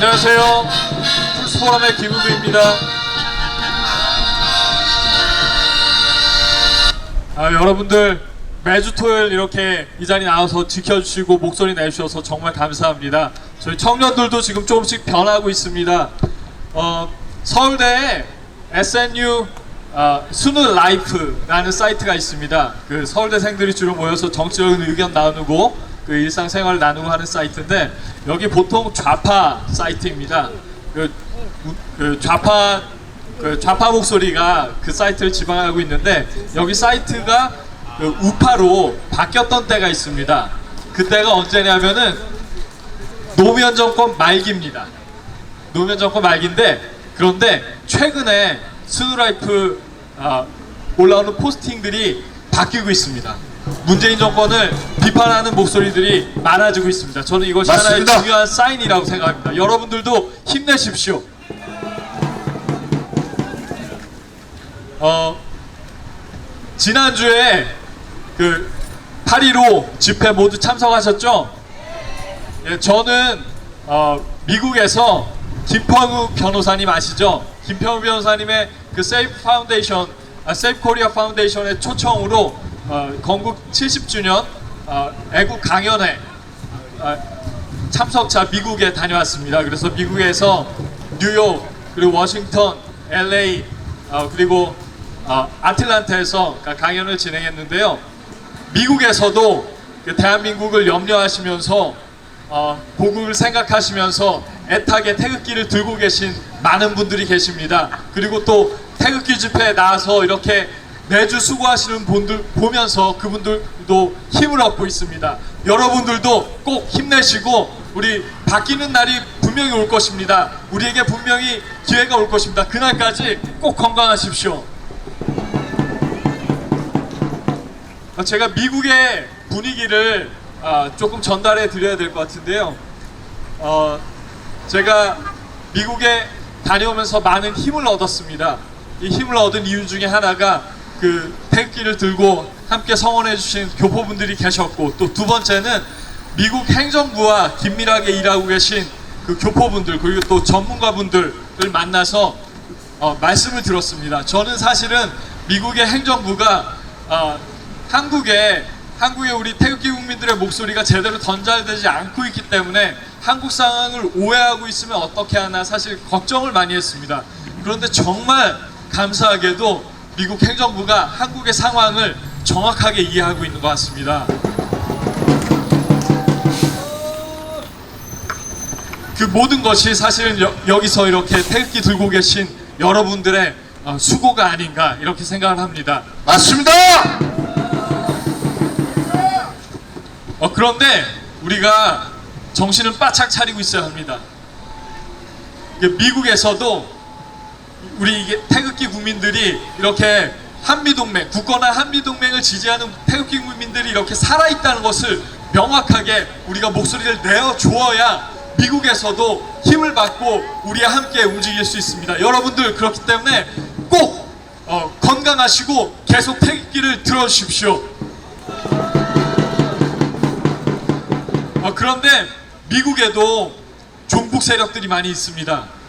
안녕하세요. 풀스포럼의 김은구입니다. 여러분들 매주 토요일 이렇게 이 자리에 나와서 지켜주시고 목소리 내주셔서 정말 감사합니다. 저희 청년들도 지금 조금씩 변하고 있습니다. 서울대에 SNU 스누라이프라는 사이트가 있습니다. 그 서울대생들이 주로 모여서 정치적인 의견 나누고 그 일상생활 나누고 하는 사이트인데, 여기 보통 좌파 사이트입니다. 좌파 목소리가 그 사이트를 지배하고 있는데, 여기 사이트가 우파로 바뀌었던 때가 있습니다. 그때가 언제냐면은 노무현 정권 말기입니다. 노무현 정권 말기인데, 그런데 최근에 스누라이프 올라오는 포스팅들이 바뀌고 있습니다. 문재인 정권을 비판하는 목소리들이 많아지고 있습니다. 저는 이것이 맞습니다. 하나의 중요한 사인이라고 생각합니다. 여러분들도 힘내십시오. 지난주에 그 8.15 집회 모두 참석하셨죠? 예, 저는 미국에서 김평우 변호사님 아시죠? 김평우 변호사님의 그 세이프 파운데이션, 세이프 코리아 파운데이션의 초청으로 건국 70주년 애국 강연회 참석자 미국에 다녀왔습니다. 그래서 미국에서 뉴욕, 그리고 워싱턴, LA, 그리고 아틀란타에서 강연을 진행했는데요. 미국에서도 대한민국을 염려하시면서 고국을 생각하시면서 애타게 태극기를 들고 계신 많은 분들이 계십니다. 그리고 또 태극기 집회에 나와서 이렇게 매주 수고하시는 분들 보면서 그분들도 힘을 얻고 있습니다. 여러분들도 꼭 힘내시고, 우리 바뀌는 날이 분명히 올 것입니다. 우리에게 분명히 기회가 올 것입니다. 그날까지 꼭 건강하십시오. 제가 미국의 분위기를 조금 전달해 드려야 될 것 같은데요. 제가 미국에 다녀오면서 많은 힘을 얻었습니다. 이 힘을 얻은 이유 중에 하나가 그 태극기를 들고 함께 성원해 주신 교포분들이 계셨고, 또 두 번째는 미국 행정부와 긴밀하게 일하고 계신 그 교포분들, 그리고 또 전문가분들을 만나서 말씀을 들었습니다. 저는 사실은 미국의 행정부가 한국에 우리 태극기 국민들의 목소리가 제대로 전달되지 않고 있기 때문에 한국 상황을 오해하고 있으면 어떻게 하나 사실 걱정을 많이 했습니다. 그런데 정말 감사하게도 미국 행정부가 한국의 상황을 정확하게 이해하고 있는 것 같습니다. 그 모든 것이 사실은 여기서 이렇게 태극기 들고 계신 여러분들의 수고가 아닌가 이렇게 생각을 합니다. 맞습니다. 그런데 우리가 정신을 바짝 차리고 있어야 합니다. 미국에서도 우리 태극기 국민들이 이렇게 한미동맹, 굳건한 한미동맹을 지지하는 태극기 국민들이 이렇게 살아있다는 것을 명확하게 우리가 목소리를 내어주어야 미국에서도 힘을 받고 우리와 함께 움직일 수 있습니다. 여러분들, 그렇기 때문에 꼭 건강하시고 계속 태극기를 들어주십시오. 그런데 미국에도 종북 세력들이 많이 있습니다.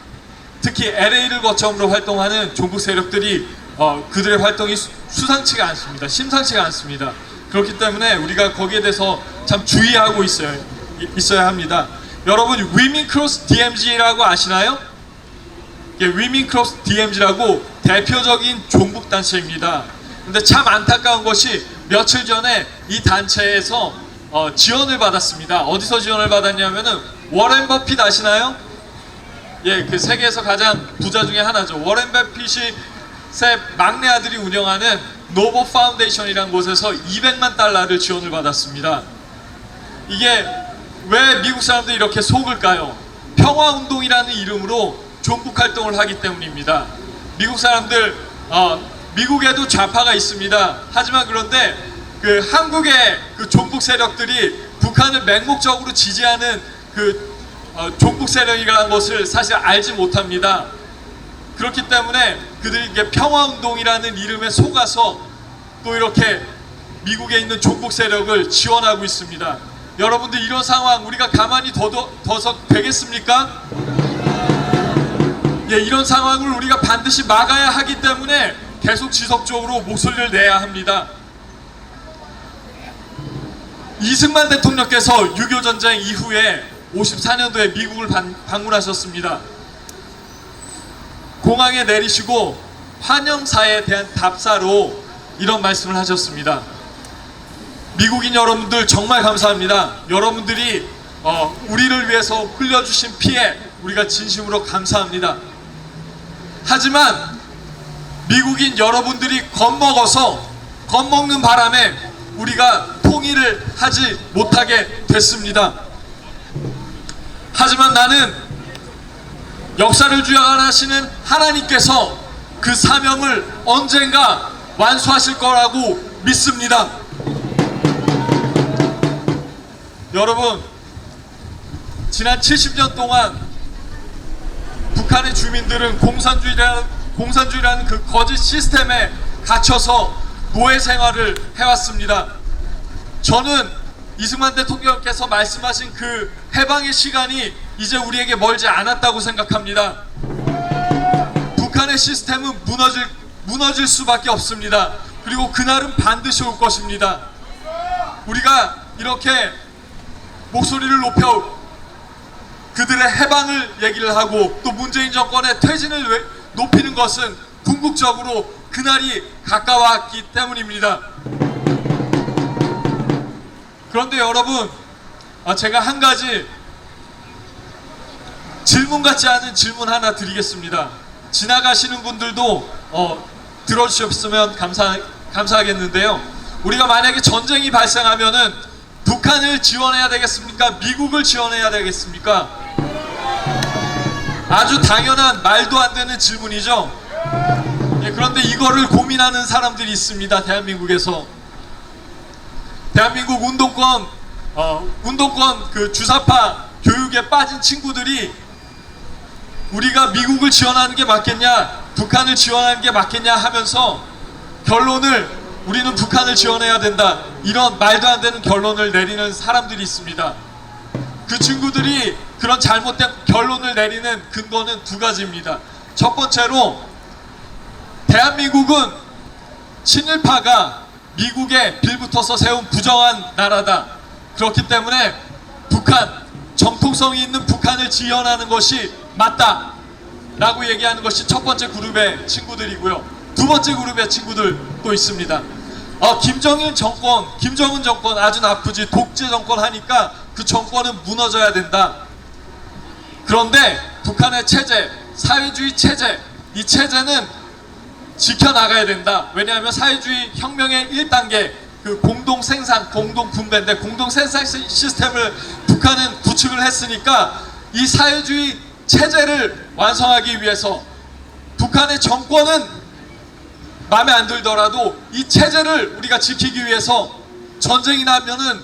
특히 LA를 거점으로 활동하는 종북 세력들이 그들의 활동이 수상치가 않습니다. 심상치가 않습니다. 그렇기 때문에 우리가 거기에 대해서 참 주의하고 있어야 합니다. 여러분, 위민 크로스 DMZ라고 아시나요? 위민 크로스 DMZ라고 대표적인 종북 단체입니다. 근데 참 안타까운 것이 며칠 전에 이 단체에서 지원을 받았습니다. 어디서 지원을 받았냐면은 워렌 버핏 아시나요? 예, 그 세계에서 가장 부자 중에 하나죠. 워렌 버핏이 막내 아들이 운영하는 노보 파운데이션이라는 곳에서 200만 달러를 지원을 받았습니다. 이게 왜 미국 사람들이 이렇게 속을까요? 평화운동이라는 이름으로 종북 활동을 하기 때문입니다. 미국 사람들, 미국에도 좌파가 있습니다. 하지만 그런데 그 한국의 그 종북 세력들이 북한을 맹목적으로 지지하는 그 종북 세력이라는 것을 사실 알지 못합니다. 그렇기 때문에 그들이 이게 평화운동이라는 이름에 속아서 또 이렇게 미국에 있는 종북 세력을 지원하고 있습니다. 여러분들, 이런 상황 우리가 가만히 둬서 되겠습니까? 예, 이런 상황을 우리가 반드시 막아야 하기 때문에 계속 지속적으로 목소리를 내야 합니다. 이승만 대통령께서 6.25 전쟁 이후에 54년도에 미국을 방문하셨습니다. 공항에 내리시고 환영사에 대한 답사로 이런 말씀을 하셨습니다. 미국인 여러분들 정말 감사합니다. 여러분들이 우리를 위해서 흘려주신 피해 우리가 진심으로 감사합니다. 하지만 미국인 여러분들이 겁먹는 바람에 우리가 통일을 하지 못하게 됐습니다. 하지만 나는 역사를 주관하시는 하나님께서 그 사명을 언젠가 완수하실 거라고 믿습니다. 여러분, 지난 70년 동안 북한의 주민들은 공산주의라는 그 거짓 시스템에 갇혀서 노예 생활을 해왔습니다. 저는 이승만 대통령께서 말씀하신 그 해방의 시간이 이제 우리에게 멀지 않았다고 생각합니다. 북한의 시스템은 무너질 수밖에 없습니다. 그리고 그날은 반드시 올 것입니다. 우리가 이렇게 목소리를 높여 그들의 해방을 얘기를 하고 또 문재인 정권의 퇴진을 높이는 것은 궁극적으로 그날이 가까웠기 때문입니다. 그런데 여러분, 제가 한 가지 질문 같지 않은 질문 하나 드리겠습니다. 지나가시는 분들도 들어주셨으면 감사하겠는데요. 우리가 만약에 전쟁이 발생하면은 북한을 지원해야 되겠습니까? 미국을 지원해야 되겠습니까? 아주 당연한 말도 안 되는 질문이죠. 예, 그런데 이거를 고민하는 사람들이 있습니다. 대한민국에서. 대한민국 운동권 그 주사파 교육에 빠진 친구들이 우리가 미국을 지원하는 게 맞겠냐, 북한을 지원하는 게 맞겠냐 하면서 결론을 우리는 북한을 지원해야 된다, 이런 말도 안 되는 결론을 내리는 사람들이 있습니다. 그 친구들이 그런 잘못된 결론을 내리는 근거는 두 가지입니다. 첫 번째로, 대한민국은 친일파가 미국에 빌붙어서 세운 부정한 나라다. 그렇기 때문에 북한, 정통성이 있는 북한을 지원하는 것이 맞다 라고 얘기하는 것이 첫 번째 그룹의 친구들이고요. 두 번째 그룹의 친구들도 있습니다. 김정은 정권 아주 나쁘지, 독재 정권 하니까 그 정권은 무너져야 된다. 그런데 북한의 체제, 사회주의 체제, 이 체제는 지켜나가야 된다. 왜냐하면 사회주의 혁명의 1단계 그 공동생산, 공동분배인데 공동생산 시스템을 북한은 구축을 했으니까 이 사회주의 체제를 완성하기 위해서 북한의 정권은 마음에 안 들더라도 이 체제를 우리가 지키기 위해서 전쟁이 나면은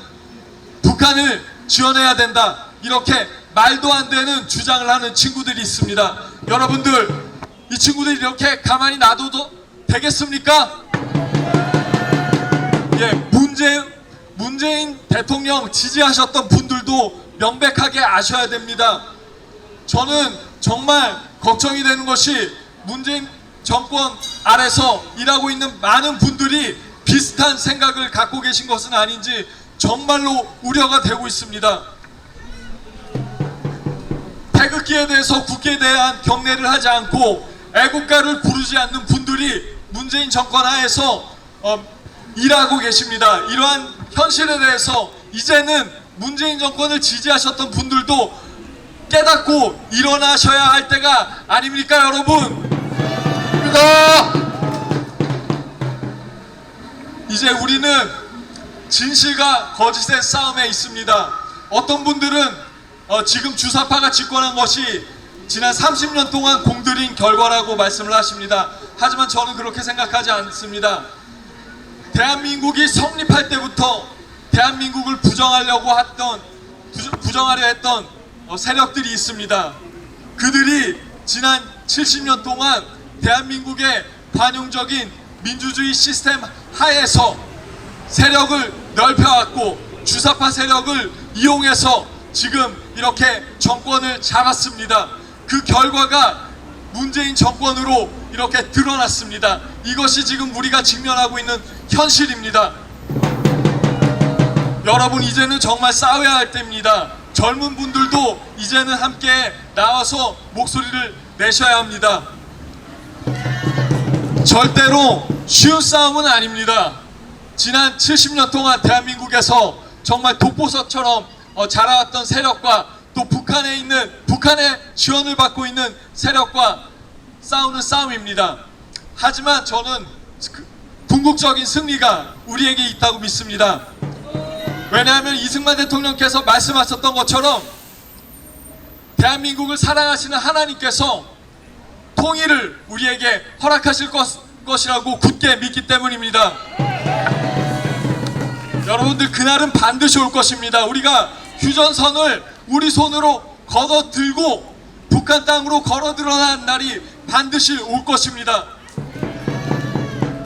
북한을 지원해야 된다, 이렇게 말도 안 되는 주장을 하는 친구들이 있습니다. 여러분들, 이 친구들이 이렇게 가만히 놔둬도 되겠습니까? 예, 문재인 대통령 지지하셨던 분들도 명백하게 아셔야 됩니다. 저는 정말 걱정이 되는 것이 문재인 정권 아래서 일하고 있는 많은 분들이 비슷한 생각을 갖고 계신 것은 아닌지 정말로 우려가 되고 있습니다. 태극기에 대해서 국기에 대한 경례를 하지 않고 애국가를 부르지 않는 분들이 문재인 정권 하에서 일하고 계십니다. 이러한 현실에 대해서 이제는 문재인 정권을 지지하셨던 분들도 깨닫고 일어나셔야 할 때가 아닙니까, 여러분? 이제 우리는 진실과 거짓의 싸움에 있습니다. 어떤 분들은 지금 주사파가 집권한 것이 지난 30년 동안 공들인 결과라고 말씀을 하십니다. 하지만 저는 그렇게 생각하지 않습니다. 대한민국이 성립할 때부터 대한민국을 부정하려 했던 세력들이 있습니다. 그들이 지난 70년 동안 대한민국의 관용적인 민주주의 시스템 하에서 세력을 넓혀왔고 주사파 세력을 이용해서 지금 이렇게 정권을 잡았습니다. 그 결과가 문재인 정권으로 이렇게 드러났습니다. 이것이 지금 우리가 직면하고 있는 현실입니다. 여러분, 이제는 정말 싸워야 할 때입니다. 젊은 분들도 이제는 함께 나와서 목소리를 내셔야 합니다. 절대로 쉬운 싸움은 아닙니다. 지난 70년 동안 대한민국에서 정말 독보석처럼 자라왔던 세력과 또 북한의 지원을 받고 있는 세력과 싸우는 싸움입니다. 하지만 저는 궁극적인 승리가 우리에게 있다고 믿습니다. 왜냐하면 이승만 대통령께서 말씀하셨던 것처럼 대한민국을 사랑하시는 하나님께서 통일을 우리에게 허락하실 것이라고 굳게 믿기 때문입니다. 여러분들, 그날은 반드시 올 것입니다. 우리가 휴전선을 우리 손으로 걷어 들고 북한 땅으로 걸어 들어간 날이 반드시 올 것입니다.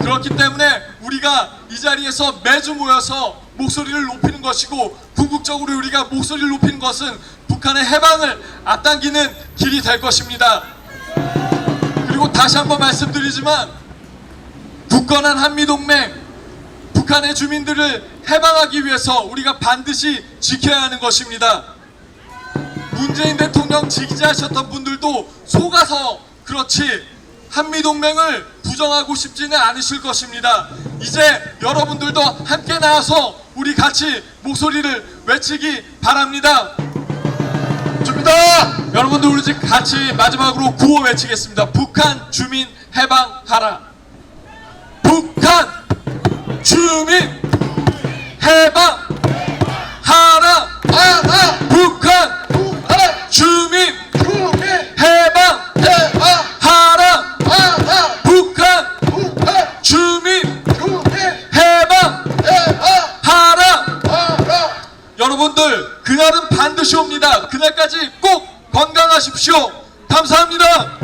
그렇기 때문에 우리가 이 자리에서 매주 모여서 목소리를 높이는 것이고, 궁극적으로 우리가 목소리를 높이는 것은 북한의 해방을 앞당기는 길이 될 것입니다. 그리고 다시 한번 말씀드리지만, 굳건한 한미동맹, 북한의 주민들을 해방하기 위해서 우리가 반드시 지켜야 하는 것입니다. 문재인 대통령 지지하셨던 분들도 속아서 그렇지 한미동맹을 부정하고 싶지는 않으실 것입니다. 이제 여러분들도 함께 나와서 우리 같이 목소리를 외치기 바랍니다. 좋습니다. 여러분들, 우리 집 같이 마지막으로 구호 외치겠습니다. 북한 주민 해방하라. 북한 주민 해방하라. 북한 주민 해방하라. 북한 주민 해방하라. 여러분들, 그날은 반드시 옵니다. 그날까지 꼭 건강하십시오. 감사합니다.